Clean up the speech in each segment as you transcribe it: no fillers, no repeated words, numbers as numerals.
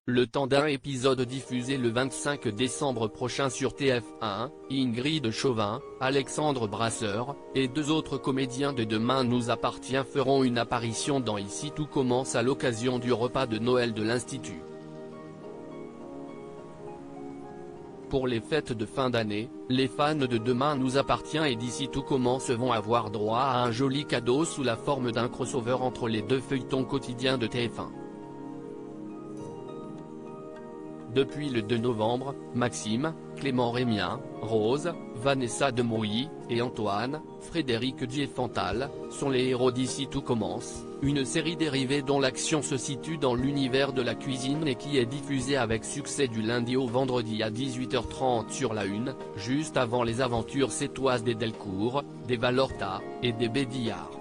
le temps d'un épisode diffusé le 25 décembre prochain sur TF1, Ingrid Chauvin, Alexandre Brasseur, et deux autres comédiens de Demain nous appartient feront une apparition dans Ici tout commence à l'occasion du repas de Noël de l'Institut. Pour les fêtes de fin d'année, les fans de Demain nous appartient et d'Ici tout commence vont avoir droit à un joli cadeau sous la forme d'un crossover entre les deux feuilletons quotidiens de TF1. Depuis le 2 novembre, Maxime, Clément Rémien, Rose, Vanessa Demouy, et Antoine, Frédéric Diefenthal, sont les héros d'Ici tout commence, une série dérivée dont l'action se situe dans l'univers de la cuisine et qui est diffusée avec succès du lundi au vendredi à 18h30 sur la Une, juste avant les aventures sétoises des Delcourt, des Valorta, et des Bédillard.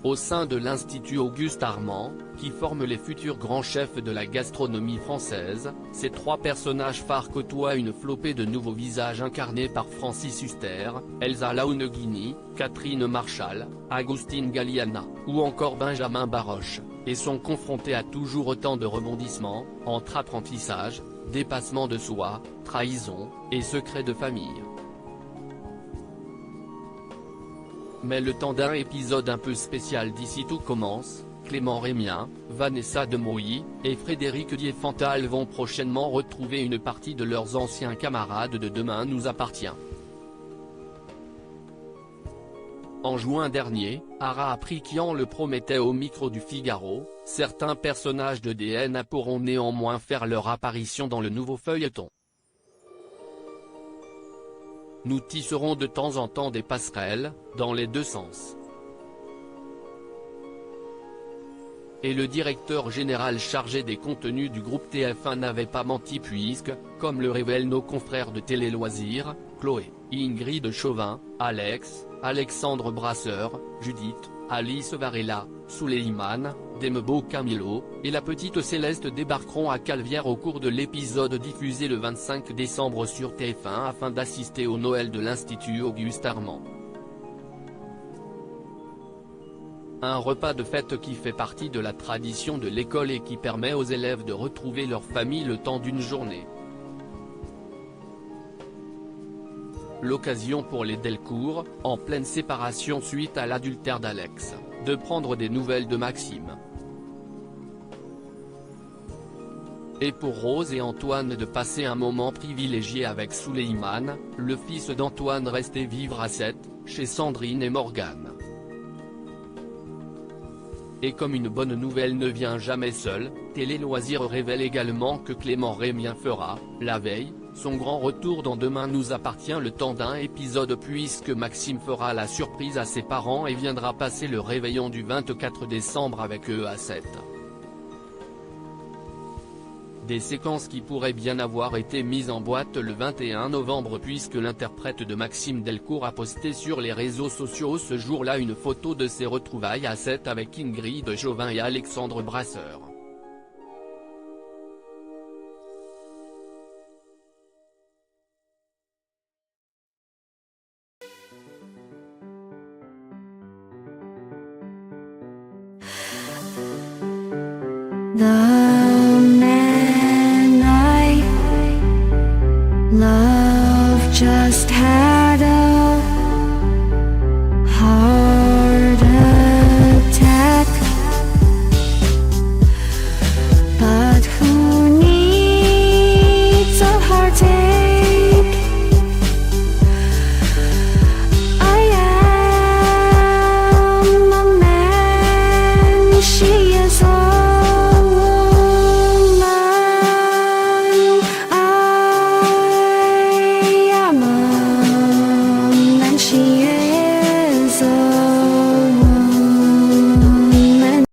Au sein de l'Institut Auguste Armand, qui forme les futurs grands chefs de la gastronomie française, ces trois personnages phares côtoient une flopée de nouveaux visages incarnés par Francis Huster, Elsa Launeghini, Catherine Marchal, Agustin Galliana, ou encore Benjamin Baroche, et sont confrontés à toujours autant de rebondissements, entre apprentissage, dépassement de soi, trahison, et secrets de famille. Mais le temps d'un épisode un peu spécial d'Ici tout commence, Clément Rémien, Vanessa Demouy, et Frédéric Diefenthal vont prochainement retrouver une partie de leurs anciens camarades de Demain nous appartient. En juin dernier, Ara Aprikian le promettait au micro du Figaro, certains personnages de DNA pourront néanmoins faire leur apparition dans le nouveau feuilleton. Nous tisserons de temps en temps des passerelles, dans les deux sens. Et le directeur général chargé des contenus du groupe TF1 n'avait pas menti puisque, comme le révèlent nos confrères de Télé Loisirs, Chloé, Ingrid Chauvin, Alex, Alexandre Brasseur, Judith, Alice Varela, Souleymane, Dembo Camilo, et la petite Céleste débarqueront à Calvière au cours de l'épisode diffusé le 25 décembre sur TF1 afin d'assister au Noël de l'Institut Auguste Armand. Un repas de fête qui fait partie de la tradition de l'école et qui permet aux élèves de retrouver leur famille le temps d'une journée. L'occasion pour les Delcourt, en pleine séparation suite à l'adultère d'Alex, de prendre des nouvelles de Maxime. Et pour Rose et Antoine de passer un moment privilégié avec Souleymane, le fils d'Antoine resté vivre à Sète, chez Sandrine et Morgane. Et comme une bonne nouvelle ne vient jamais seule, Télé Loisirs révèle également que Clément Rémien fera, la veille, son grand retour dans Demain nous appartient le temps d'un épisode puisque Maxime fera la surprise à ses parents et viendra passer le réveillon du 24 décembre avec eux à Sète. Des séquences qui pourraient bien avoir été mises en boîte le 21 novembre puisque l'interprète de Maxime Delcourt a posté sur les réseaux sociaux ce jour-là une photo de ses retrouvailles à Sète avec Ingrid Chauvin et Alexandre Brasseur. The man I love just had